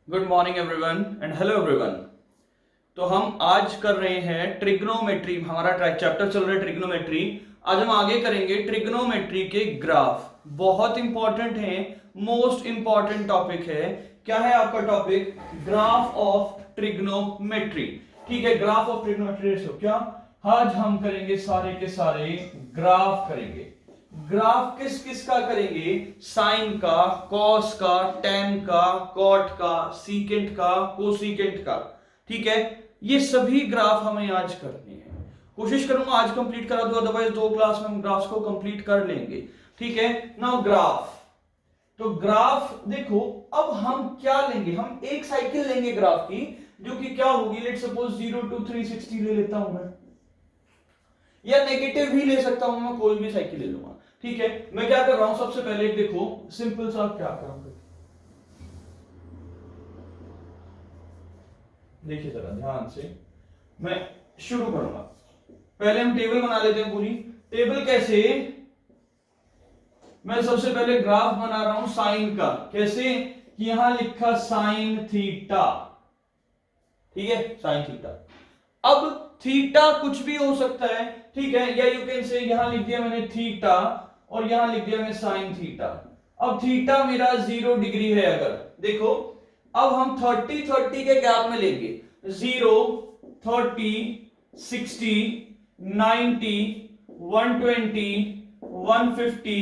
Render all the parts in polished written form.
Good morning everyone and hello everyone. तो हम आज कर रहे हैं ट्रिग्नोमेट्री। हमारा चैप्टर चल रहा है ट्रिग्नोमेट्री। आज हम आगे करेंगे ट्रिग्नोमेट्री के ग्राफ। बहुत इंपॉर्टेंट है, मोस्ट इंपॉर्टेंट टॉपिक है। क्या है आपका टॉपिक? Graph of trigonometry. ठीक है, ग्राफ ऑफ ट्रिग्नोमेट्री। क्या आज हम करेंगे? सारे के सारे ग्राफ करेंगे। ग्राफ किस किस का करेंगे? साइन का, कॉस का, टेन का, कॉट का, सीकेंट का, कोसीकेंट का। ठीक है, ये सभी ग्राफ हमें आज करने हैं। कोशिश करूंगा आज कंप्लीट करा दूं, अदरवाइज 2 क्लास में हम ग्राफ्स को कंप्लीट कर लेंगे। ठीक है, नाउ ग्राफ। तो ग्राफ देखो, अब हम क्या लेंगे? हम एक साइकिल लेंगे ग्राफ की, जो कि क्या होगी? लेट्स सपोज 0 to 360 ले लेता हूं मैं, या नेगेटिव भी ले सकता हूं मैं, कोई भी साइकिल ले लूंगा। ठीक है, मैं क्या कर रहा हूं? सबसे पहले देखो सिंपल सा क्या कर रहा हूं, देखिए जरा ध्यान से। मैं शुरू करूंगा, पहले हम टेबल बना लेते हैं पूरी। टेबल कैसे? मैं सबसे पहले ग्राफ बना रहा हूं साइन का। कैसे? कि यहां लिखा साइन थीटा। ठीक है, साइन थीटा। अब थीटा कुछ भी हो सकता है, ठीक है, या यू कैन से यहां लिख दिया मैंने थीटा और यहां लिख दिया मैंने साइन थीटा। अब थीटा मेरा 0 डिग्री है। अगर देखो, अब हम 30-30 के गैप में लेंगे। 0, 30, 60, 90, 120, 150,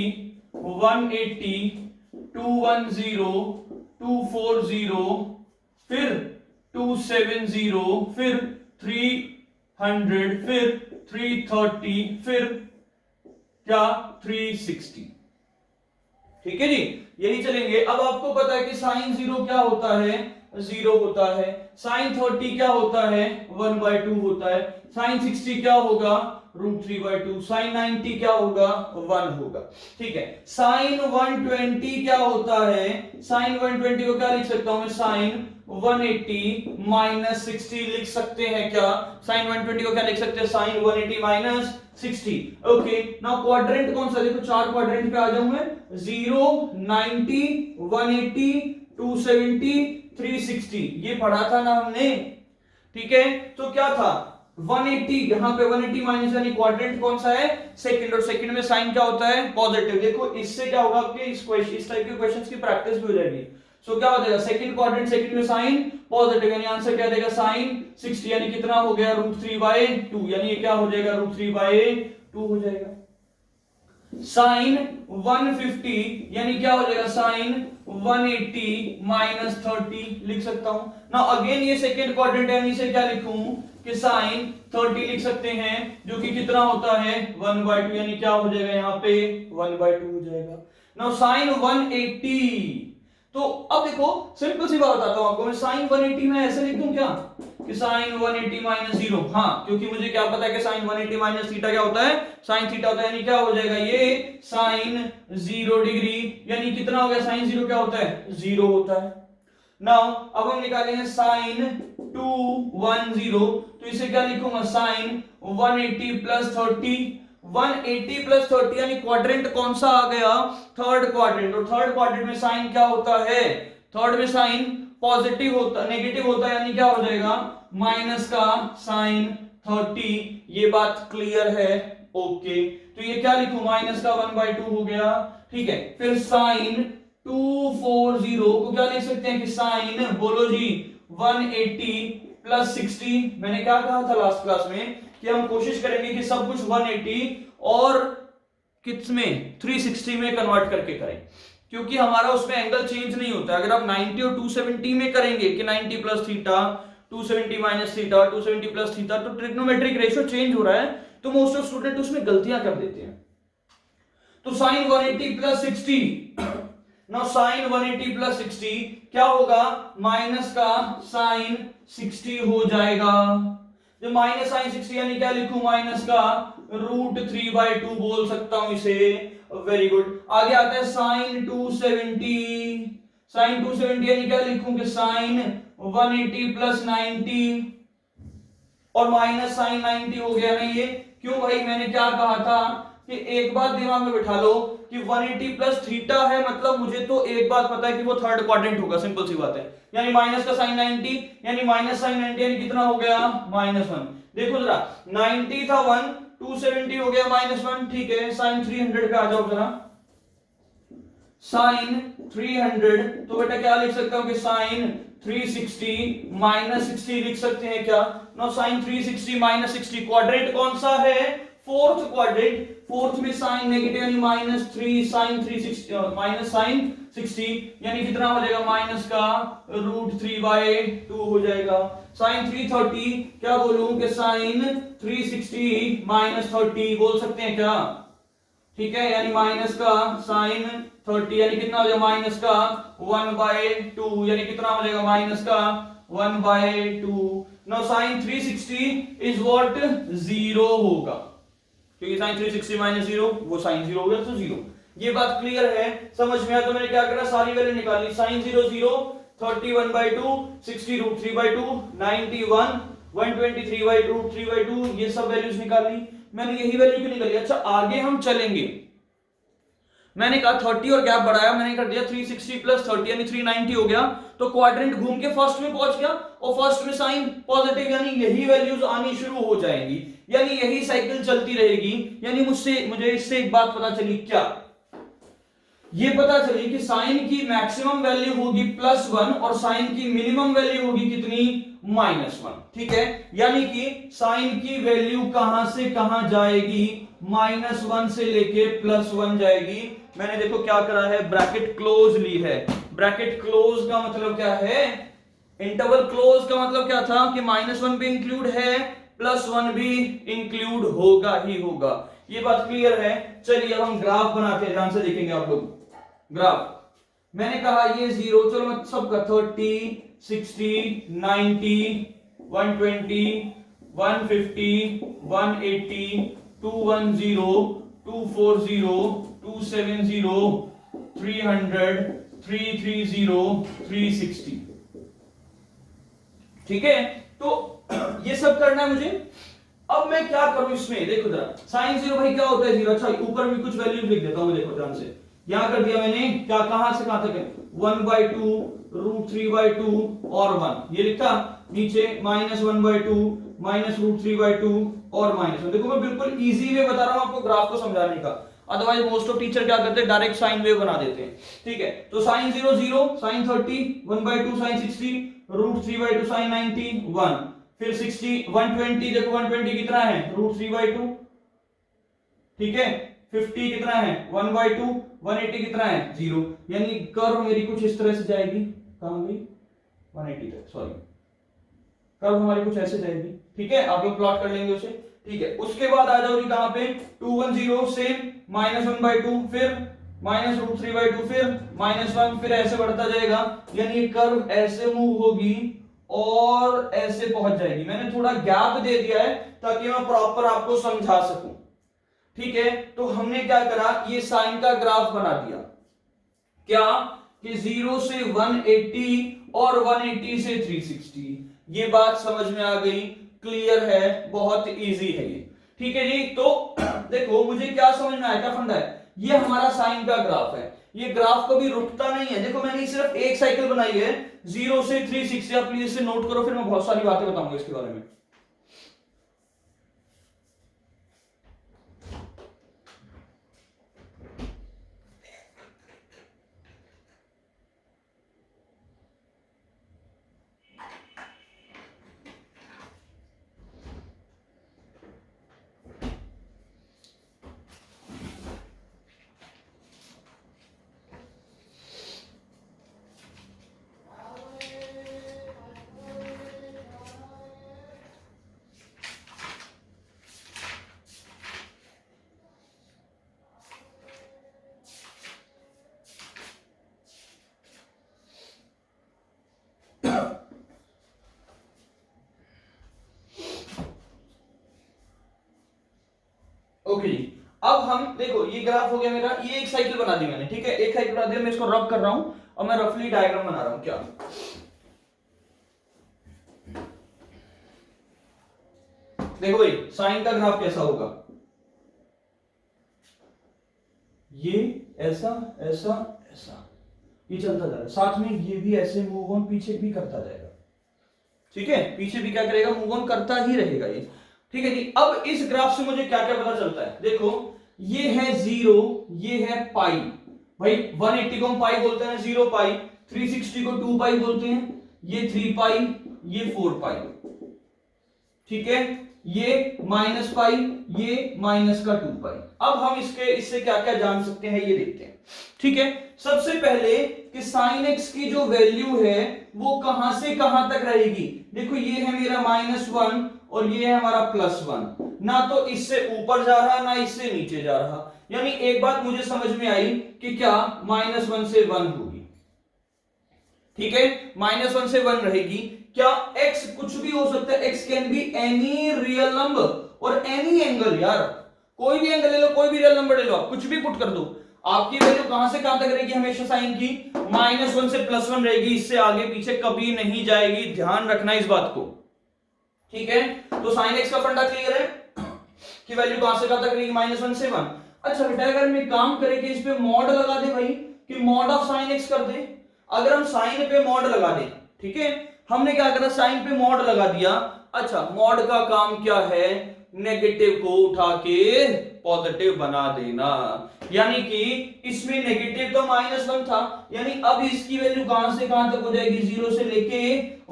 180, 210, 240, फिर 270, फिर 300, फिर 330, फिर क्या 360। ठीक है जी, यही चलेंगे। अब आपको पता है कि साइन 0 क्या होता है? 0 होता है। साइन 30 क्या होता है? 1/2 होता है। साइन 60 क्या होगा? √3/2। साइन 90 क्या होगा? 1 होगा। ठीक है, साइन 120 क्या होता है? साइन 120 को क्या लिख सकता हूं मैं? साइन 180 माइनस 60 लिख सकते हैं क्या? साइन 120 को क्या लिख सकते हैं? Sine 180 minus 60। Okay, now quadrant कौन सा? देखो 4 क्वाड्रेंट पे आ जाऊं मैं। 0, 90, 180, 270, 360। ये पढ़ा था ना हमने। ठीक है, तो क्या था? 180, यहां पे 180 माइनस, यानी क्वाड्रेंट कौन सा है? सेकंड। और सेकंड में साइन क्या होता है? पॉजिटिव। देखो इससे क्या होगा आपके इस टाइप के क्वेश्चंस की प्रैक्टिस भी हो जाएगी। सो क्या हो जाएगा? सेकंड क्वाड्रेंट, सेकंड में साइन पॉजिटिव, यानी आंसर क्या देगा? साइन 60, यानी कितना हो गया? √3/2, यानी ये क्या हो जाएगा? √3/2 हो जाएगा। साइन 150, यानी क्या हो जाएगा? साइन 180 माइनस 30 लिख सकता हूं ना। अगेन ये सेकेंड क्वाड्रेंट, यानी इसे क्या लिखूं? कि साइन 30 लिख सकते हैं, जो कि कितना होता है? 1/2, यानी क्या हो जाएगा? यहां पे 1/2 हो जाएगा। ना साइन 180, तो अब देखो सिंपल सी बात बताता हूं आपको। मैं साइन 180 में ऐसे लिख दूं क्या? कि साइन 180 माइनस 0। हाँ, क्योंकि मुझे क्या पता है कि साइन 180 माइनस थीटा क्या होता है? साइन थीटा होता है। यानी क्या हो जाएगा? ये साइन 0 डिग्री, यानी कितना हो गया? साइन 0 क्या होता है? 0 होता है। नाउ अब हम निकालेंगे साइन 210, तो इसे क्या लिखूंगा? Sign 180 plus 30। 180 प्लस 30 यानी क्वाड्रेंट कौन सा आ गया? Third quadrant. और थर्ड क्वाड्रेंट में साइन क्या होता है? थर्ड में साइन पॉजिटिव होता, नेगेटिव होता है, यानी क्या हो जाएगा? माइनस का साइन 30। ये बात क्लियर है? ओके, तो ये क्या लिखूं? माइनस का 1/2 हो गया। ठीक है, फिर साइन 240 को क्या लिख सकते हैं? कि साइन, बोलो जी, 180 प्लस 60। मैंने क्या कहा था लास्ट क्लास में? कि हम कोशिश करेंगे कि सब कुछ 180 और किस में? 360 में कन्वर्ट करके करें, क्योंकि हमारा उसमें एंगल चेंज नहीं होता। अगर आप 90 और 270 में करेंगे कि 90 plus theta, 270 minus theta, 270 plus theta, तो ट्रिग्नोमेट्रिक रेशियो चेंज हो रहा है, तो मोस्ट ऑफ स्टूडेंट उसमें गलतियां कर देते हैं। तो sine 180 plus 60, now sine 180 plus 60 क्या होगा? माइनस का साइन 60 हो जाएगा। जो माइनस साइन 60, यानी क्या लिखूं? माइनस का √3/2 बोल सकता हूं इसे। Very good. आगे आता है साइन 270। साइन 270 यानी क्या लिखूं? कि साइन 180 प्लस 90 और माइनस साइन 90 हो गया ना ये। क्यों भाई? मैंने क्या कहा था? कि एक बात दिमाग में बिठा लो कि 180 प्लस थीटा है, मतलब मुझे तो एक बात पता है कि वो थर्ड क्वाड्रेंट होगा, सिंपल सी बात है। यानी माइनस का साइन 90, यानी माइनस साइन 90 यानी कितना हो गया -1। देखो जरा 90 था 1, 270 हो गया -1, ठीक है। साइन 300 पे आ जाओ जरा, साइन 300, तो बेटा क्या लिख सकता हूं कि साइन 360 -60 लिख सकते हैं क्या? नो, साइन 360 -60 क्वाड्रेंट कौन सा है? Fourth quadrant. फोर्थ में साइन नेगेटिव यानी -3 साइन 360 माइनस साइन 60 यानी कितना हो जाएगा? माइनस का √3/2 हो जाएगा। साइन 330 क्या बोलूं कि साइन 360 -30 बोल सकते हैं क्या? ठीक है, यानी माइनस का साइन 30 यानी कितना हो जाएगा? माइनस का 1/2 यानी कितना हो जाएगा? माइनस का 1/2। Now sine 360 is what? 0 होगा, क्योंकि साइन 360 -0 वो साइन 0 हो गया, तो 0। ये बात क्लियर है, समझ में आया? तो मैंने क्या करा, सारी वैल्यू निकाली। साइन 0 0, 30 1/2, 60 √3/2, 91 123 √3/2, ये सब वैल्यूज निकाली। मैंने यही वैल्यू क्यों निकाली? अच्छा, आगे हम चलेंगे। मैंने कहा 30 और गैप बढ़ाया, मैंने कर दिया 360 प्लस 30 यानी 390 हो गया, तो क्वाड्रेंट घूम के फर्स्ट में पहुंच गया, और फर्स्ट में साइन पॉजिटिव, यानी यही वैल्यूज आनी शुरू हो जाएंगी, यानी यही साइकिल चलती रहेगी। यानी मुझे इससे एक बात पता चली, क्या? ये पता चली कि साइन की मैक्सिमम वैल्यू होगी +1 और साइन की मिनिमम वैल्यू होगी कितनी? -1। ठीक है, यानी कि साइन की वैल्यू कहां से कहां जाएगी? -1 से लेके +1 जाएगी। मैंने देखो क्या करा है, ब्रैकेट क्लोज ली है। ब्रैकेट क्लोज का मतलब क्या है? इंटरवल क्लोज का मतलब क्या था कि -1 भी इंक्लूड है, +1 भी इंक्लूड होगा ही होगा। ये बात क्लियर है? चलिए अब हम ग्राफ बनाते हैं, ध्यान से देखेंगे आप लोग। ग्राफ मैंने कहा ये 0, चलो मैं सबका 30 60 90 120 150 180 210 240 270 300 330 360। ठीक है, तो ये सब करना है मुझे। अब मैं क्या करूं इसमें? देखो जरा, साइन 0 भाई क्या होता है? 0। अच्छा, ऊपर भी कुछ वैल्यूज लिख देता हूं मैं, देखो ध्यान से। यहां कर दिया मैंने, क्या कहां से कहां तक है? 1/2 √3/2 और 1 ये लिखा। नीचे -1/2 -√3/2 और -1। देखो मैं बिल्कुल इजी वे बता रहा हूं आपको ग्राफ को समझाने का, अदरवाइज मोस्ट ऑफ टीचर क्या करते हैं? डायरेक्ट साइन वेव बना देते हैं। ठीक है, तो साइन 0 0, साइन 30 1/2 साइन 60 √3/2 साइन 90 1, फिर 60 120, देखो 120 कितना है? √3/2। ठीक है, 50 कितना है? 1/2, 180 कितना है? 0। यानी कर्व मेरी कुछ इस तरह से जाएगी, कहां गई? 180 तक, सॉरी। कर्व हमारी कुछ ऐसे जाएगी। ठीक है, आप लोग प्लॉट कर लेंगे उसे। ठीक है, उसके बाद आ जाओ जी कहां पे? 210 से -1/2, फिर -√3/2, फिर -1, फिर ऐसे बढ़ता जाएगा। यानी कर्व ऐसे मूव होगी और ऐसे पहुंच जाएगी। मैंने थोड़ा गैप दे दिया है ताकि मैं प्रॉपर आपको समझा सकूं। ठीक है, तो हमने क्या करा, ये साइन का ग्राफ बना दिया। क्या कि 0 से 180 और 180 से 360। ये बात समझ में आ गई? क्लियर है? बहुत इजी है ये। ठीक है जी, तो देखो मुझे क्या समझ में आया, क्या फंडा है? ये हमारा साइन का ग्राफ है। ये ग्राफ कभी रुकता नहीं है। देखो मैंने सिर्फ एक साइकिल बनाई है 0 से 360। आप प्लीज इसे नोट करो, फिर मैं बहुत सारी बातें बताऊंगा इसके बारे में। ओके जी, अब हम देखो ये ग्राफ हो गया मेरा, ये एक साइकिल बना दी मैंने। ठीक है, एक साइकिल बना दी, मैं इसको रब कर रहा हूं और मैं रफली डायग्राम बना रहा हूं। क्या देखो भाई, साइन का ग्राफ कैसा होगा? ये ऐसा ऐसा ऐसा, ये चलता जा रहा है, साथ में ये भी ऐसे मूव ऑन पीछे भी करता जाएगा, ठीक है, पीछे भी क्या करेगा, मूव ऑन करता ही रहेगा ये, ठीक है जी। अब इस ग्राफ से मुझे क्या क्या पता चलता है, देखो ये है 0, ये है पाई, भाई 180 को हम पाई बोलते हैं, 0 पाई, 360 को 2 पाई बोलते हैं, ये 3 पाई, ये 4 पाई, ठीक है, ये माइनस पाई, ये माइनस का 2 पाई। अब हम इससे क्या क्या जान सकते हैं ये देखते हैं, ठीक है। सबसे पहले कि साइन एक्स की जो वैल्यू है वो कहां से कहां तक रहेगी, देखो ये है मेरा -1 और ये है हमारा +1, ना तो इससे ऊपर जा रहा ना इससे नीचे जा रहा, यानी एक बात मुझे समझ में आई कि क्या -1 से 1 होगी, ठीक है, -1 से 1 रहेगी। क्या x कुछ भी हो सकता है, x can be any real number और एनी एंगल, यार कोई भी एंगल ले लो, कोई भी रियल नंबर ले लो, आप कुछ भी पुट कर दो, आपकी वैल्यू कहां से कहां तक रहेगी, हमेशा साइन की -1 से +1 रहेगी, इससे आगे पीछे कभी नहीं जाएगी, ध्यान रखना इस बात को, ठीक है। तो साइन x का फंडा क्लियर है कि वैल्यू कहां से कहां तक रहेगी, -1 से 1। अच्छा बेटा अगर हम एक काम करें कि इस पे मॉड लगा दे भाई, कि मॉड ऑफ साइन x कर दे, अगर हम साइन पे मॉड लगा दें, ठीक है, हमने क्या करा, साइन पे मॉड लगा दिया। अच्छा मॉड का काम क्या है, नेगेटिव को उठा के पॉजिटिव बना देना, यानी कि इसमें नेगेटिव तो -1 था, यानी अब इसकी वैल्यू कहां से कहां तक हो जाएगी, 0 से लेके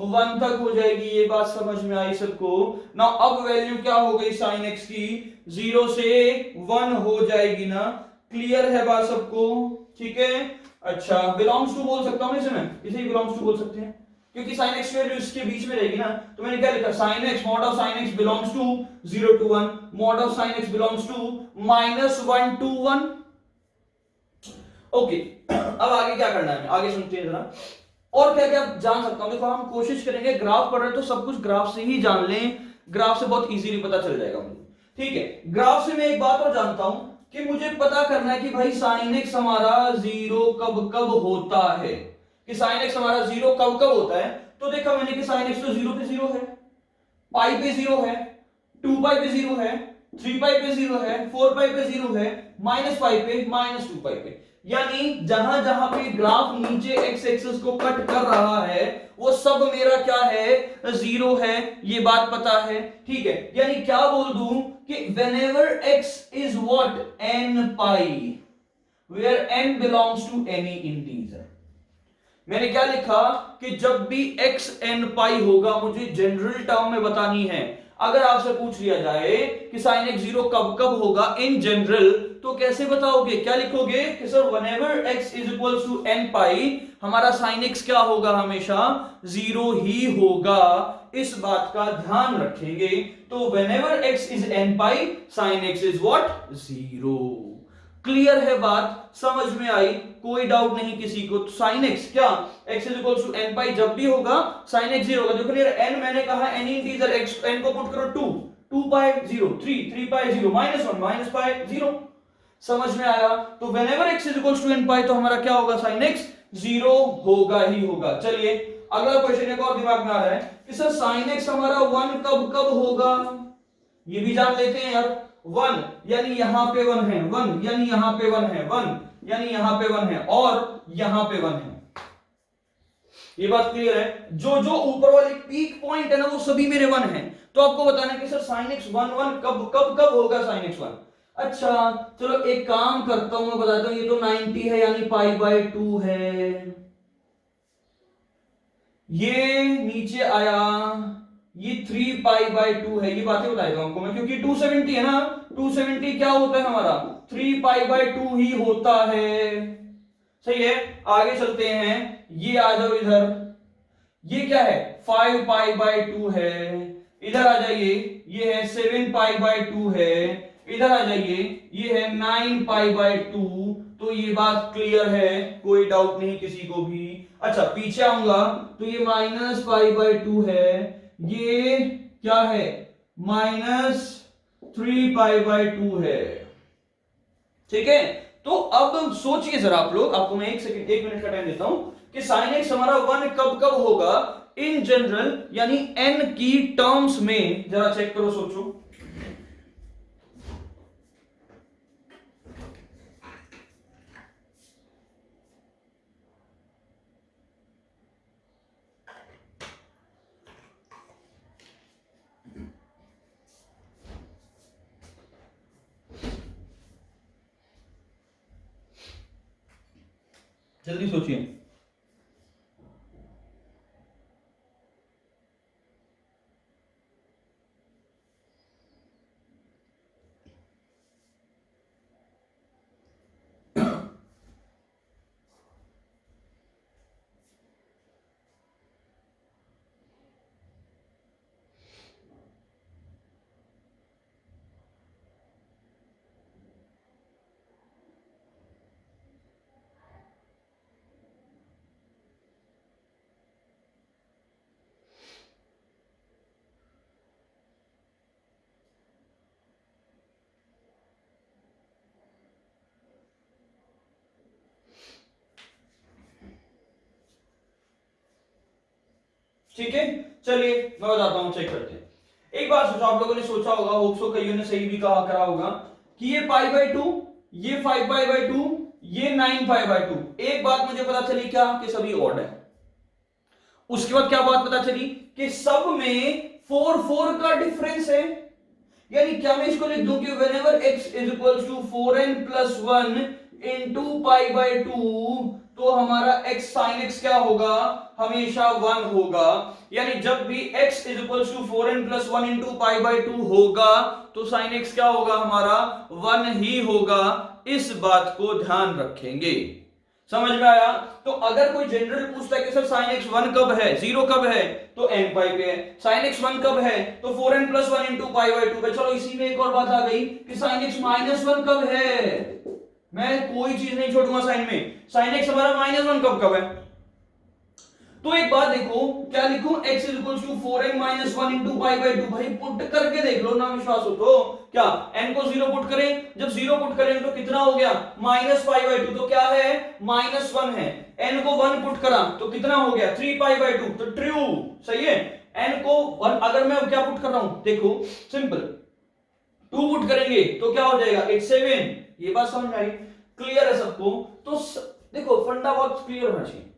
1 तक हो जाएगी, ये बात समझ में आई सबको ना। अब वैल्यू क्या हो गई साइन एक्स की, 0 से 1 हो जाएगी ना, क्लियर है बात सबको, ठीक है। अच्छा बिलोंग्स टू बोल सकता हूं इसे, मैं इसे बिलोंग्स टू बोल सकते हैं क्योंकि sin x वैल्यू इसके बीच में रहेगी ना, तो मैंने क्या लिखा, sin x mod of sin x belongs to 0 to 1, mod of sin x belongs to -1 to 1। Okay अब आगे क्या करना है, आगे सुनते हैं जरा, और क्या क्या जान सकता हूं, देखो हम कोशिश करेंगे, ग्राफ पढ़ रहे तो सब कुछ ग्राफ से ही जान लें, ग्राफ से बहुत इजीली पता चल जाएगा मुझे, ठीक है। ग्राफ से मैं एक बात और जानता हूं कि मुझे पता करना है कि भाई sin x हमारा 0 कब कब होता है, कि sin x हमारा 0 कब कब होता है, तो देखा मैंने कि sin x तो 0 पे 0 है, पाई पे 0 है, 2 पाई पे 0 है, 3 पाई पे 0 है, 4 पाई पे 0 है, माइनस पाई पे, -2 पाई पे, यानी जहां जहां पे ग्राफ नीचे x एक्सिस को कट कर रहा है वो सब मेरा क्या है, 0 है, ये बात पता है, ठीक है। यानी क्या बोल दूं कि whenever x is what, n pi, where n belongs to any integer, मैंने क्या लिखा कि जब भी x n पाई होगा मुझे जनरल टर्म में बतानी है। अगर आपसे पूछ लिया जाए कि sin x 0 कब कब होगा इन जनरल, तो कैसे बताओगे, क्या लिखोगे कि sir whenever x is equals to n पाई, हमारा sin x क्या होगा, हमेशा 0 ही होगा, इस बात का ध्यान रखेंगे। तो whenever x is n pi, sin x is what, 0। Clear है बात, समझ में आई, कोई डाउट नहीं किसी को। तो sin x क्या, x is equals to n पाई जब भी होगा sin x 0 होगा। देखो क्लियर, n मैंने कहा एनी इंटीजर x, n को पुट करो 2 पाई 0, 3 पाई 0, -1 पाई 0, समझ में आया। तो whenever x is equals to n पाई तो हमारा क्या होगा, sin x 0 होगा ही होगा। चलिए अगला क्वेश्चन एक और दिमाग में आ रहा है कि सर sin x हमारा 1 कब कब होगा, ये भी जान लेते हैं यार। 1 यानी यहां पे 1 है, 1 यानी यहां पे 1 है, 1 यानी यहां पे 1 है और यहां पे 1 है, ये बात क्लियर है। जो जो ऊपर वाले पीक पॉइंट है ना वो सभी मेरे 1 है, तो आपको बताना है कि सर sin x 1 कब कब कब होगा sin x 1। अच्छा चलो एक काम करता हूं, मैं बताता हूं, ये तो 90 है यानी π/2 है, ये नीचे आया, ये 3π/2 है, ये बातें बताएगा हमको मैं, क्योंकि 270 है ना, 270 क्या होता है हमारा, 3π/2 ही होता है, सही है। आगे चलते हैं, ये आ जाओ इधर, ये क्या है 5π/2 है, इधर आ जाइए, ये है 7π/2 है, इधर आ जाइए, ये है 9π/2, तो ये बात क्लियर है, कोई डाउट नहीं किसी को भी। अच्छा पीछे आऊंगा तो ये -π/2 है, ये क्या है -3π/2 है, ठीक है। तो अब सोचिए जरा आप लोग, आपको मैं 1 मिनट का टाइम देता हूं कि sin x हमारा 1 कब कब होगा इन जनरल, यानी n की टर्म्स में, जरा चेक करो, सोचो। जल्दी सोचिए। ठीक है, चलिए मैं बताता हूं, चेक करते हैं। एक बात सोचो, आप लोगों ने सोचा होगा, होप सो कईयों ने सही भी कहा करा होगा कि ये पाई बाय 2, ये 5 पाई बाय 2, ये 9 पाई बाय 2। एक बात मुझे पता चली क्या, कि सभी ऑड है। उसके बाद क्या बात पता चली कि सब में 4 4 का डिफरेंस है। यानी क्या मैं इसको लिख दूं कि whenever x is equals to 4n plus 1 into pi by 2, तो हमारा x sin x क्या होगा, हमेशा 1 होगा। यानी जब भी x is equals to 4n plus 1 into pi by 2 होगा तो sin x क्या होगा, हमारा 1 ही होगा। इस बात को ध्यान रखेंगे। समझ में आया? तो अगर कोई जनरल पूछता है कि सर sin x 1 कब है, 0 कब है, तो n पाई पे है। sin x 1 कब है, तो 4n plus 1 into pi by 2 पे। चलो इसी में एक और बात आ गई कि sin x माइनस 1 कब है। मैं कोई चीज नहीं छोड़ूंगा साइन में। sin x हमारा माइनस 1 कब है। तो एक बात देखो, क्या लिखूं, x is equal to 4n minus 1 into pi by 2। भाई पुट करके देख लो, ना विश्वास हो तो क्या n को 0 पुट करें, जब 0 पुट करें तो कितना हो गया, माइनस पाई बाय 2। तो क्या है, माइनस 1 है। n को 1 पुट करा तो कितना हो गया, 3 पाई बाय 2। तो ट्रू, सही है। n को 1, अगर मैं क्या पुट कर रहा हूं, देखो सिंपल, 2 पुट करेंगे तो क्या हो जाएगा, 8 7। ये बात समझ में आई, क्लियर है सबको? तो देखो फंडा बहुत क्लियर होना चाहिए,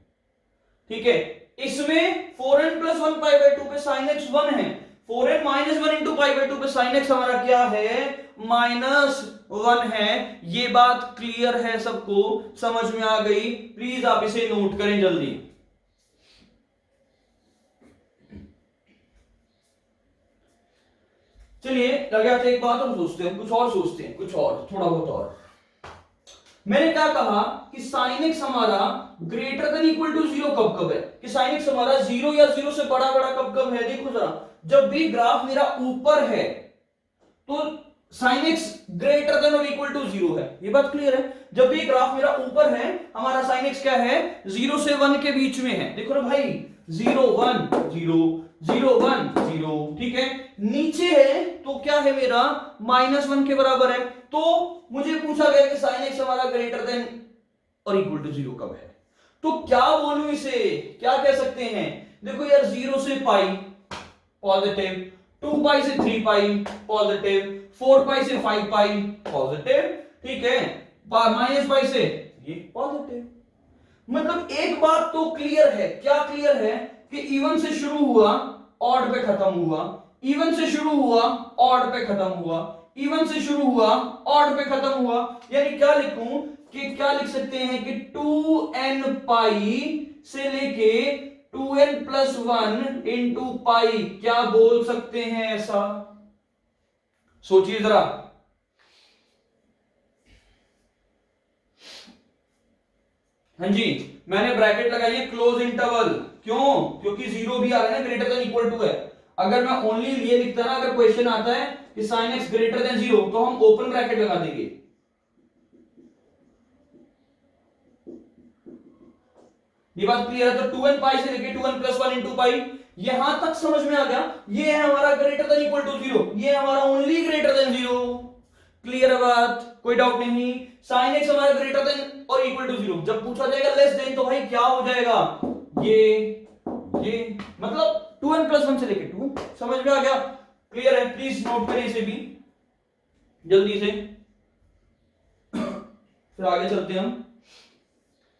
ठीक है। इसमें 4n प्लस 1 पाई बाय 2 पे sin x 1 है, 4n minus 1 into pi by 2 पे sin x हमारा क्या है, माइनस 1 है। ये बात क्लियर है सबको, समझ में आ गई? प्लीज आप इसे नोट करें जल्दी। चलिए लगे एक बात और सोचते हैं, कुछ और सोचते हैं, कुछ और थोड़ा बहुत और। मैंने क्या कहा कि sin x हमारा ग्रेटर देन इक्वल टू 0 कब कब है, कि sin x हमारा 0 या 0 से बड़ा बड़ा कब कब है। देखो जरा, जब भी ग्राफ मेरा ऊपर है तो sin x ग्रेटर देन और इक्वल टू 0 है। ये बात क्लियर है? जब भी ग्राफ मेरा ऊपर है हमारा sin x क्या है, 0 से 1 के बीच में है। देखो ना भाई, 0 1 0 0 1 0, ठीक है। नीचे है तो क्या है मेरा, माइनस 1 के बराबर है। तो मुझे पूछा गया कि sin x हमारा ग्रेटर देन और इक्वल टू 0 कब है। तो क्या बोलूं इसे, क्या कह सकते हैं, देखो यार 0 से पाई पॉजिटिव, 2 पाई से 3 पाई पॉजिटिव, 4 पाई से 5 पाई पॉजिटिव, ठीक है, माइनस पाई से ये पॉजिटिव। मतलब एक बात तो क्लियर है, क्या क्लियर है, कि इवन से शुरू हुआ ऑड पे खत्म हुआ, इवन से शुरू हुआ ऑड पे खत्म हुआ, इवन से शुरू हुआ ऑड पे खत्म हुआ। यानी क्या लिखूं, कि क्या लिख सकते हैं कि 2n पाई से लेके 2n प्लस 1 इंटू पाई, क्या बोल सकते हैं ऐसा? सोचिए जरा। हाँ जी, मैंने ब्रैकेट लगाई है क्लोज इंटरवल। क्यों? क्योंकि 0 भी आ रहा है ना, ग्रेटर देन इक्वल टू है। अगर मैं ओनली ये लिखता ना, अगर क्वेश्चन आता है कि sin x ग्रेटर देन 0, तो हम ओपन ब्रैकेट लगा देंगे। ये बात क्लियर है? तो 2n पाई से लेके 2n प्लस 1 इंटू पाई, यहां तक समझ में आ गया। ये है हमारा ग्रेटर देन इक्वल टू 0, ये हमारा ओनली ग्रेटर देन 0। क्लियर है बात? कोई डाउट नहीं। sin x हमारा ग्रेटर देन और इक्वल टू 0, जब पूछा जाएगा लेस देन, तो भाई क्या हो जाएगा, ये मतलब 2n प्लस 1 से लेके 2। समझ में आ गया? क्लियर है? प्लीज नोट करें इसे भी जल्दी से, फिर आगे चलते हैं हम।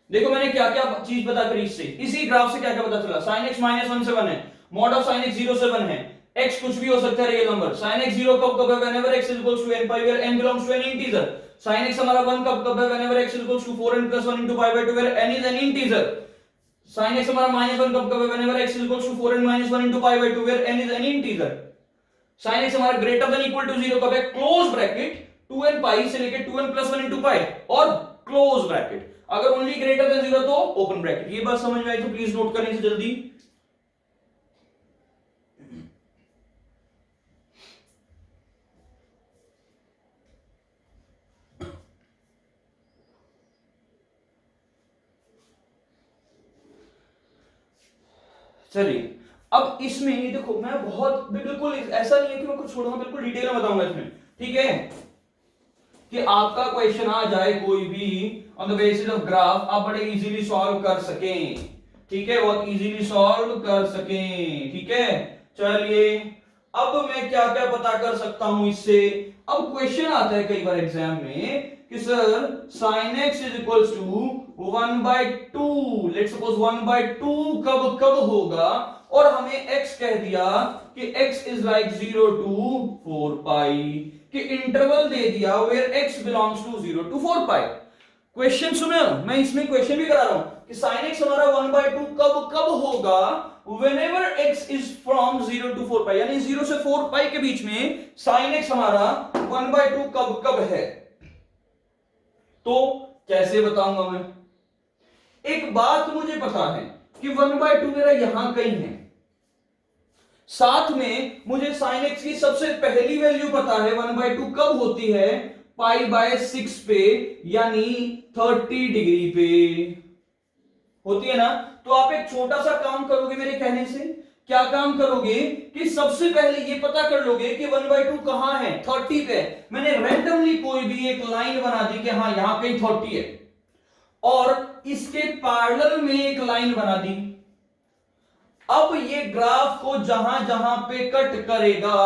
देखो मैंने क्या क्या चीज बता करी इससे, इसी ग्राफ से क्या क्या पता चला। sin x माइनस 1 से 1 है, मॉड ऑफ sin x 0 से 1 है, x कुछ भी हो सकता है रियल नंबर। sin x 0 कब है whenever x is equals to n pi where n belongs to an integer। sin x हमारा 1 कब है whenever x is equals to 4n plus 1 into pi by 2 where n is an integer। sin x हमारा -1 कब है whenever x is equals to 4n minus 1 into pi by 2 where n is an integer। sin x हमारा greater than equal to 0 कब है close bracket 2n pi से लेके 2n plus 1 into pi और close bracket। अगर only greater than 0 तो open bracket। ये बात समझ में आई तो प्लीज नोट करें इसे जल्दी। चलिए अब इसमें ये देखो, मैं बहुत बिल्कुल ऐसा नहीं है कि मैं कुछ छोड़ूंगा, बिल्कुल डिटेल में बताऊंगा इसमें, ठीक है, कि आपका क्वेश्चन आ जाए कोई भी on the basis of graph, आप बड़े इजीली सॉल्व कर सकें, ठीक है, बहुत इजीली सॉल्व कर सकें, ठीक है। चलिए अब मैं क्या क्या पता कर सकता हूं इससे। अब क्वेश्चन आता है कई बार एग्जाम में कि sir sin x is equals to 1/2, let's suppose 1/2 कब कब होगा, और हमें x कह दिया कि x is like 0 to 4 pi, कि इंटरवल दे दिया where x belongs to 0 to 4 pi. Question सुनो, मैं इसमें क्वेश्चन भी करा रहा हूं कि sin x हमारा 1/2 कब कब होगा whenever x is from 0 to 4 पाई, यानी 0 से 4 पाई के बीच में sin x हमारा 1/2 कब कब है। तो कैसे बताऊंगा मैं, एक बात मुझे पता है कि 1/2 मेरा यहां कहीं है, साथ में मुझे sin x की सबसे पहली वैल्यू पता है 1/2 कब होती है, π/6 पे, यानी 30 डिग्री पे होती है ना। तो आप एक छोटा सा काम करोगे मेरे कहने से, क्या काम करोगे कि सबसे पहले ये पता कर लोगे कि 1/2 कहां है, 30 पे। मैंने रैंडमली कोई भी एक लाइन बना दी कि हाँ यहां कहीं 30 है, और इसके पैरेलल में एक लाइन बना दी। अब ये ग्राफ को जहां जहां पे कट करेगा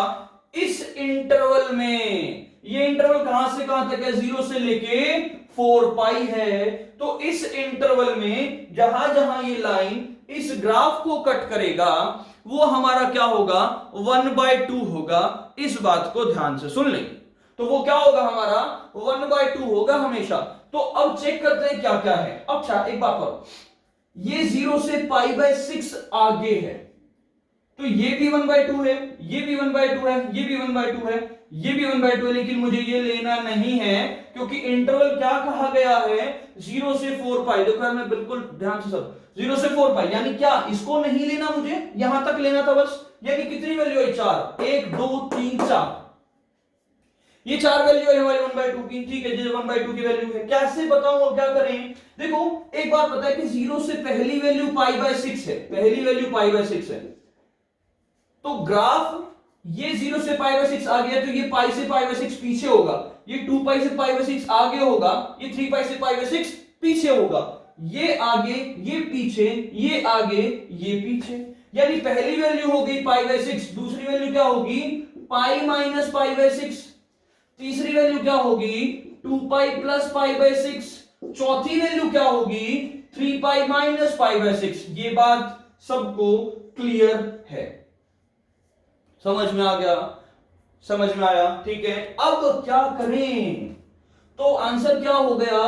इस इंटरवल में, ये इंटरवल कहां से कहां तक है, 0 से लेके 4 पाई है, तो इस इंटरवल में जहां जहां ये लाइन इस ग्राफ को कट करेगा वो हमारा क्या होगा, 1/2 होगा। इस बात को ध्यान से सुन लें, तो वो क्या होगा हमारा 1/2 होगा हमेशा। तो अब चेक करते हैं क्या क्या है। अच्छा एक बात और, ये 0 से π/6 आगे है, तो ये भी 1/2 है, ये भी 1/2 है, ये भी 1/2 है, ये भी 1/2 है, लेकिन मुझे ये लेना नहीं है क्योंकि इंटरवल क्या कहा गया है, 0 से 4 पाई। देखो यार मैं बिल्कुल ध्यान से सब, 0 से 4 पाई यानी क्या, इसको नहीं लेना, मुझे यहां तक लेना था बस। यानी कितनी वैल्यू है, 4, 1 2 3 4, ये 4 वैल्यू है हमारी 1/2 की, ठीक है, जो 1/2 की वैल्यू है। कैसे बताऊं और क्या करें, देखो एक बात पता है कि 0 से पहली वैल्यू π/6 है, पहली वैल्यू π/6 है, तो ग्राफ ये 0 से π/6 आ गया, तो ये पाई से π/6 पीछे होगा, ये 2 पाई से π/6 आगे होगा, ये 3 पाई से π/6 पीछे होगा, ये आगे ये पीछे, ये आगे ये पीछे, यानी पहली वैल्यू होगी π/6, दूसरी वैल्यू क्या होगी पाई माइनस π/6, तीसरी वैल्यू क्या होगी 2 पाई प्लस π/6, चौथी वैल्यू क्या होगी 3 पाई माइनस π/6। ये बात सबको क्लियर है, समझ में आ गया, समझ में आया, ठीक है। अब क्या करें, तो आंसर क्या हो गया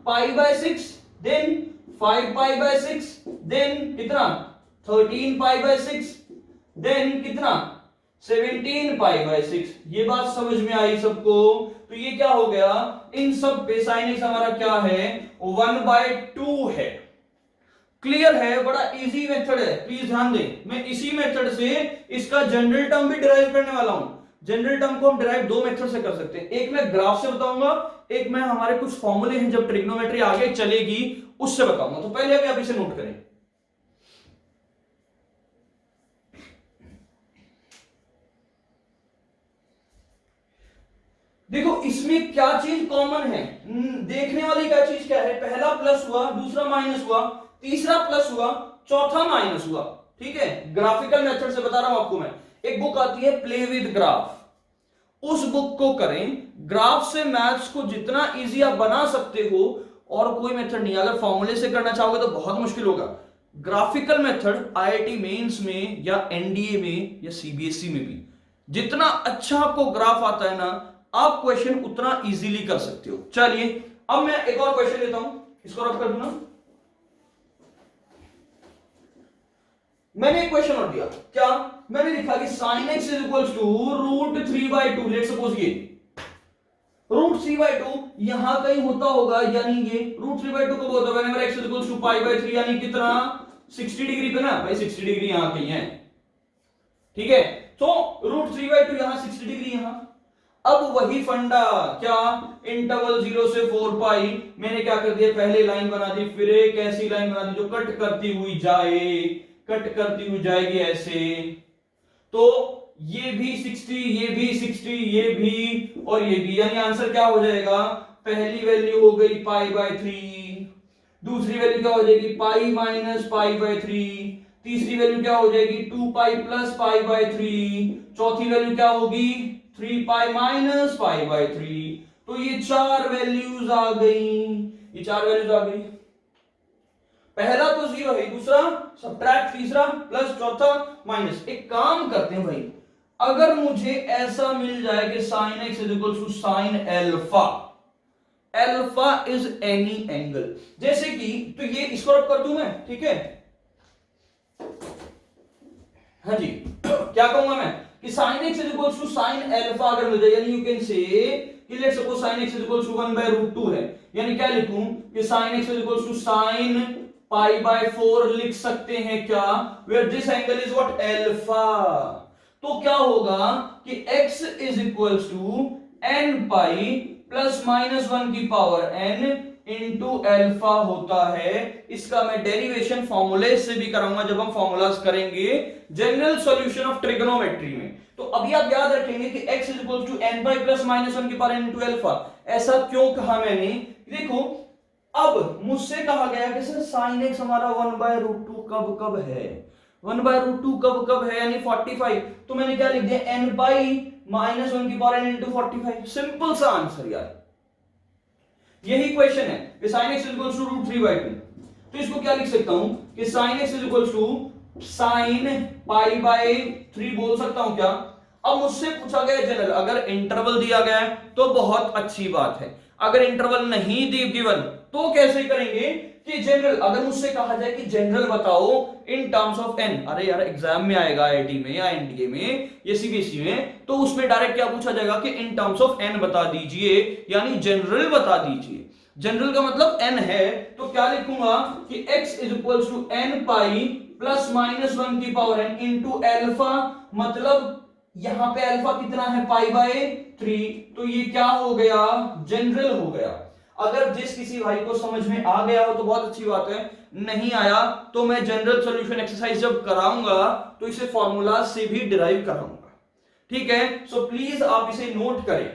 π/6, देन 5 π/6, देन कितना 13 π/6, देन कितना 17 π/6। ये बात समझ में आई सबको। तो ये क्या हो गया, इन सब पे sin x हमारा क्या है 1/2 है। क्लियर है, बड़ा इजी मेथड है, प्लीज ध्यान दें। मैं इसी मेथड से इसका जनरल टर्म भी डिराइव करने वाला हूं। जनरल टर्म को हम डिराइव दो मेथड से कर सकते हैं, एक मैं ग्राफ से बताऊंगा, एक मैं हमारे कुछ फॉर्मूले हैं जब ट्रिग्नोमेट्री आगे चलेगी उससे बताऊंगा। तो पहले अभी आप इसे नोट करें। देखो इसमें क्या चीज कॉमन है, देखने वाली क्या चीज क्या है, पहला प्लस हुआ, दूसरा माइनस हुआ, तीसरा प्लस हुआ, चौथा माइनस हुआ, ठीक है। ग्राफिकल मेथड से बता रहा हूं आपको मैं। एक बुक आती है प्ले विद ग्राफ, उस बुक को करें। ग्राफ से मैथ्स को जितना इजी आप बना सकते हो, और कोई मेथड नहीं। अगर फॉर्मूले से करना चाहोगे तो बहुत मुश्किल होगा, ग्राफिकल मेथड आईआईटी मेंस में या एनडीए में या सीबीएसई में भी जितना अच्छा आपको ग्राफ आता है ना, आप क्वेश्चन उतना इजीली कर सकते हो। चलिए अब मैं एक और क्वेश्चन देता हूं, इसको रब कर दूं ना। मैंने एक क्वेश्चन और दिया, क्या मैंने लिखा कि sin x is equals to √3/2। Let's suppose ये √3/2 यहां कहीं होता होगा, यानी ये √3/2 कब होता है? Whenever x is equals to π/3, यानी कितना 60 डिग्री पे ना भाई, 60 डिग्री यहां कहीं है, ठीक है। तो √3/2 यहां 60 डिग्री यहां। अब वही फंडा, क्या इंटरवल 0 से 4 पाई, मैंने क्या कर दिया, पहले लाइन बना दी, फिर एक ऐसी लाइन बना दी जो कट करती हुई जाए, कट करती हुई जाएगी ऐसे। तो ये भी 60, ये भी 60, ये भी और ये भी, यानी आंसर क्या हो जाएगा, पहली वैल्यू हो गई π/3, दूसरी वैल्यू क्या हो जाएगी पाई माइनस π/3, तीसरी वैल्यू क्या हो जाएगी 2π प्लस π/3, चौथी वैल्यू क्या होगी 3π माइनस π/3। तो ये चार वैल्यूज आ गई, ये चार वैल्यूज आ गई। पहला तो 0 है, दूसरा सब्ट्रैक्ट, तीसरा प्लस, चौथा माइनस। एक काम करते हैं भाई, अगर मुझे ऐसा मिल जाए कि sin x is equal to sin alpha, alpha is any angle, जैसे कि, तो ये इसको रब कर दूं मैं, ठीक है। हाँ जी, क्या कहूंगा मैं कि sin x is equal to sin alpha अगर मिल जाए, यानी यू कैन से कि let's suppose sin x is equal to 1/√2 है, यानी क्या लिखूं कि sin x is equal to sin π/4 लिख सकते हैं क्या, where this angle is what alpha. तो क्या होगा कि x is equal to n pi plus minus 1 की पावर n इंटू अल्फा होता है। इसका मैं डेरिवेशन फॉर्मूले से भी कराऊंगा जब हम फॉर्मूलाज करेंगे जनरल सॉल्यूशन ऑफ ट्रिगोनोमेट्री में। तो अभी आप याद रखेंगे कि x is equal to n pi plus minus 1 की पावर n इंटू अल्फा। ऐसा क्यों कहा मैंने, देखो अब मुझसे कहा गया कि सर sin x हमारा 1/√2 कब कब है, 1/√2 कब कब है, यानी 45। तो मैंने क्या लिख दिया n पाई माइनस 1 की पावर n इंटू 45। सिंपल सा आंसर यार, यही क्वेश्चन है कि sin x is equal to √3/2। तो इसको क्या लिख सकता हूं कि sin x is equal to sin π/3 बोल सकता हूं क्या। अब मुझसे पूछा गया जनरल, अगर इंटरवल दिया गया है तो बहुत अच्छी बात है, अगर इंटरवल नहीं दी गिवन तो कैसे करेंगे कि जनरल। अगर मुझसे कहा जाए कि जनरल बताओ इन टर्म्स ऑफ n, अरे यार एग्जाम में आएगा आईआईटी में या एनडीए में या सीबीएसई में, तो उसमें डायरेक्ट क्या पूछा जाएगा कि इन टर्म्स ऑफ n बता दीजिए, यानी जनरल बता दीजिए। जनरल का मतलब n है, तो क्या लिखूंगा कि x is equal to n pi plus minus 1 की पावर n इंटू अल्फा, मतलब यहां पे अल्फा कितना है π/3, तो ये क्या हो गया जनरल हो गया। अगर जिस किसी भाई को समझ में आ गया हो तो बहुत अच्छी बात है, नहीं आया तो मैं जनरल सॉल्यूशन एक्सरसाइज जब कराऊंगा तो इसे फॉर्मूला से भी डिराइव कराऊंगा, ठीक है। सो प्लीज आप इसे नोट करें।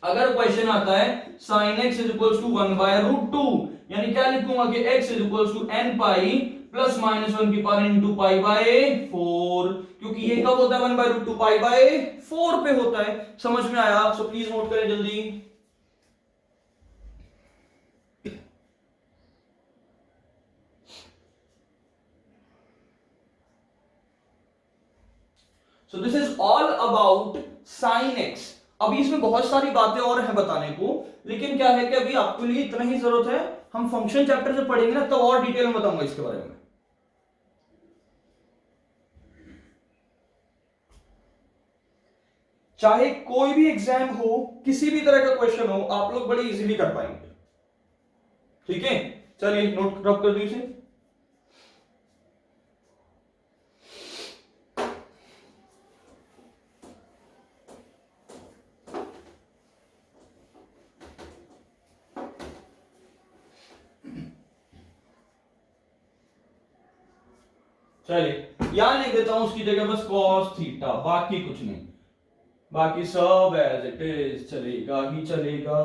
अगर क्वेश्चन आता है sin x is equal to 1/√2, यानी क्या लिखूंगा कि x is equal to n pi plus minus 1 की पावर इंटू π/4, क्योंकि ये कब होता है 1/√2 π/4 पे होता है। समझ में आया? सो प्लीज नोट करें जल्दी। So this is all about sin x। अभी इसमें बहुत सारी बातें और हैं बताने को, लेकिन क्या है कि अभी आपके लिए इतना ही जरूरत है, हम फंक्शन चैप्टर से पढ़ेंगे ना तब और डिटेल में बताऊंगा इसके बारे में। चाहे कोई भी एग्जाम हो, किसी भी तरह का क्वेश्चन हो, आप लोग बड़ी इजीली कर पाएंगे, ठीक है। चलिए नोट ड्रॉप कर दीजिए। चलिए यहां लिख देता हूं उसकी जगह बस cos थीटा, बाकी कुछ नहीं, बाकी सब एज इट इज चलेगा ही चलेगा।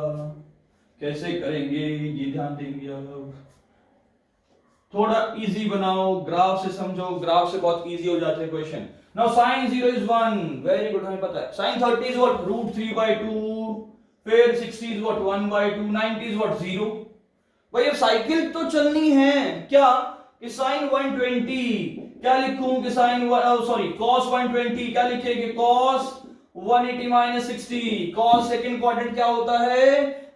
कैसे करेंगे ये ध्यान देंगे। अब थोड़ा इजी बनाओ, ग्राफ से समझो, ग्राफ से बहुत इजी हो जाते हैं question. Now sin 0 is 1, very good, हमें पता है। sin 30 इज व्हाट √3/2, फिर 60 इज व्हाट 1/2, 90 इज व्हाट 0। भाई अब साइकिल तो चलनी है क्या, कि साइन 120 क्या लिखूं कि साइन सॉरी कॉस 120 क्या लिखेंगे cos 180 minus 60। Cos second quadrant क्या होता है